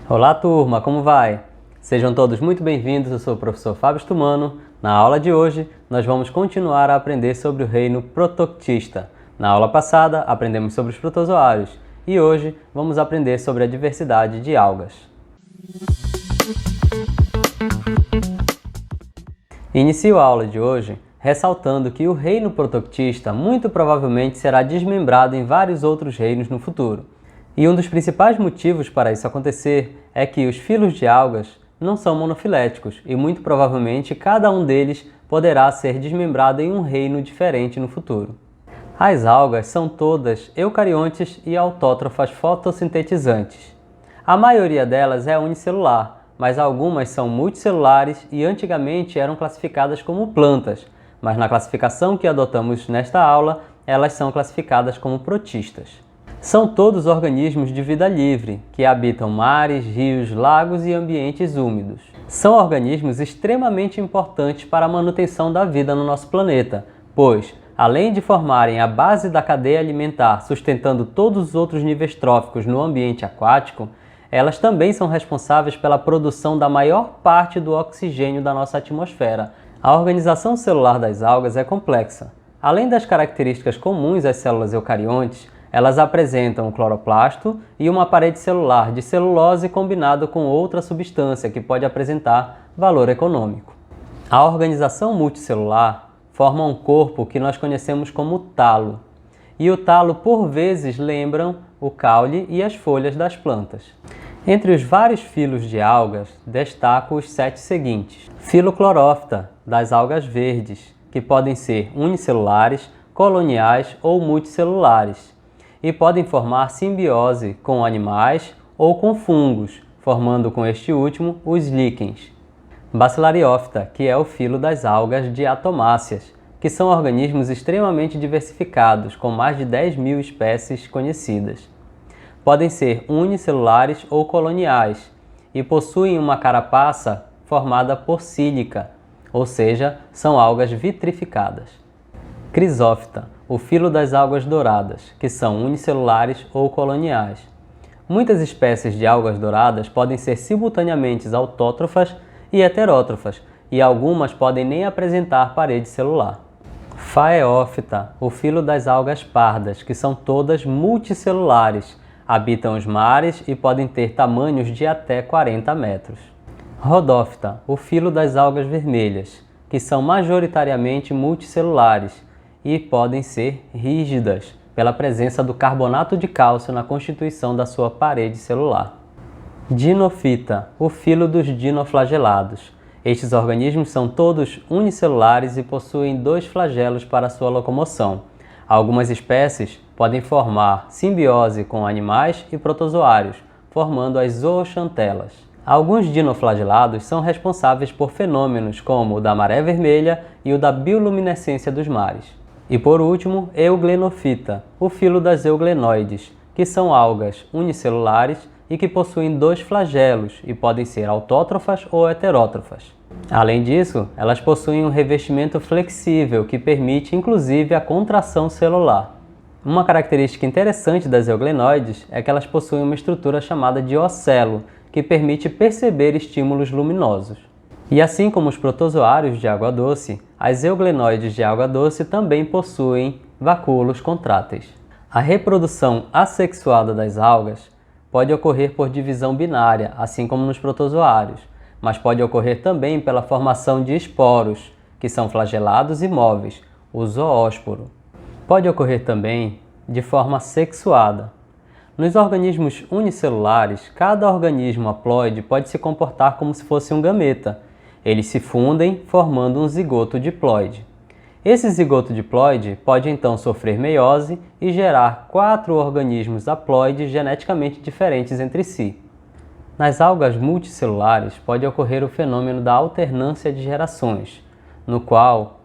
Olá turma, como vai? Sejam todos muito bem-vindos, eu sou o professor Fábio Stumano. Na aula de hoje, nós vamos continuar a aprender sobre o reino Protoctista. Na aula passada, aprendemos sobre os protozoários e hoje vamos aprender sobre a diversidade de algas. Inicio a aula de hoje ressaltando que o reino Protoctista muito provavelmente será desmembrado em vários outros reinos no futuro. E um dos principais motivos para isso acontecer é que os filos de algas não são monofiléticos e muito provavelmente cada um deles poderá ser desmembrado em um reino diferente no futuro. As algas são todas eucariontes e autótrofas fotossintetizantes. A maioria delas é unicelular, mas algumas são multicelulares e antigamente eram classificadas como plantas, mas na classificação que adotamos nesta aula, elas são classificadas como protistas. São todos organismos de vida livre, que habitam mares, rios, lagos e ambientes úmidos. São organismos extremamente importantes para a manutenção da vida no nosso planeta, pois, além de formarem a base da cadeia alimentar sustentando todos os outros níveis tróficos no ambiente aquático, elas também são responsáveis pela produção da maior parte do oxigênio da nossa atmosfera. A organização celular das algas é complexa. Além das características comuns às células eucariontes, elas apresentam um cloroplasto e uma parede celular de celulose combinado com outra substância que pode apresentar valor econômico. A organização multicelular forma um corpo que nós conhecemos como talo. E o talo, por vezes, lembram o caule e as folhas das plantas. Entre os vários filos de algas, destaco os 7 seguintes. Filo Chlorophyta, das algas verdes, que podem ser unicelulares, coloniais ou multicelulares, e podem formar simbiose com animais ou com fungos, formando com este último os líquens. Bacillariophyta, que é o filo das algas diatomáceas, que são organismos extremamente diversificados, com mais de 10.000 espécies conhecidas. Podem ser unicelulares ou coloniais e possuem uma carapaça formada por sílica, ou seja, são algas vitrificadas. Crisófita, o filo das algas douradas, que são unicelulares ou coloniais. Muitas espécies de algas douradas podem ser simultaneamente autótrofas e heterótrofas, e algumas podem nem apresentar parede celular. Phaeófita, o filo das algas pardas, que são todas multicelulares, habitam os mares e podem ter tamanhos de até 40 metros. Rhodófita, o filo das algas vermelhas, que são majoritariamente multicelulares e podem ser rígidas pela presença do carbonato de cálcio na constituição da sua parede celular. Dinofita, o filo dos dinoflagelados. Estes organismos são todos unicelulares e possuem 2 flagelos para sua locomoção. Algumas espécies podem formar simbiose com animais e protozoários, formando as zooxantelas. Alguns dinoflagelados são responsáveis por fenômenos como o da maré vermelha e o da bioluminescência dos mares. E por último, Euglenofita, o filo das euglenoides, que são algas unicelulares e que possuem 2 flagelos e podem ser autótrofas ou heterótrofas. Além disso, elas possuem um revestimento flexível que permite inclusive a contração celular. Uma característica interessante das euglenoides é que elas possuem uma estrutura chamada de ocelo, que permite perceber estímulos luminosos. E assim como os protozoários de água doce, as euglenoides de água doce também possuem vacúolos contráteis. A reprodução assexuada das algas pode ocorrer por divisão binária, assim como nos protozoários, mas pode ocorrer também pela formação de esporos, que são flagelados e móveis, o zoósporo. Pode ocorrer também de forma sexuada. Nos organismos unicelulares, cada organismo haploide pode se comportar como se fosse um gameta. Eles se fundem, formando um zigoto diploide. Esse zigoto diploide pode então sofrer meiose e gerar 4 organismos haploides geneticamente diferentes entre si. Nas algas multicelulares pode ocorrer o fenômeno da alternância de gerações, no qual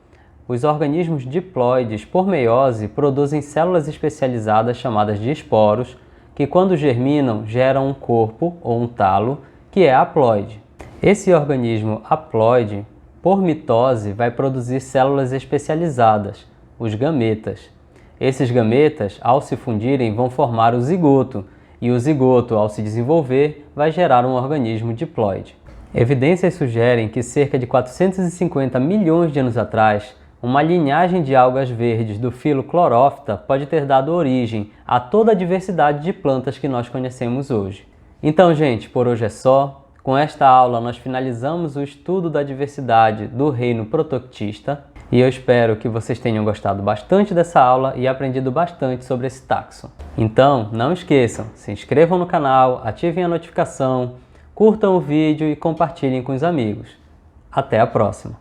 os organismos diploides, por meiose, produzem células especializadas chamadas de esporos, que quando germinam geram um corpo ou um talo, que é haploide. Esse organismo haploide, por mitose, vai produzir células especializadas, os gametas. Esses gametas, ao se fundirem, vão formar o zigoto, e o zigoto, ao se desenvolver, vai gerar um organismo diploide. Evidências sugerem que cerca de 450 milhões de anos atrás, uma linhagem de algas verdes do filo Chlorophyta pode ter dado origem a toda a diversidade de plantas que nós conhecemos hoje. Então, gente, por hoje é só. Com esta aula, nós finalizamos o estudo da diversidade do reino Protoctista e eu espero que vocês tenham gostado bastante dessa aula e aprendido bastante sobre esse taxon. Então, não esqueçam, se inscrevam no canal, ativem a notificação, curtam o vídeo e compartilhem com os amigos. Até a próxima!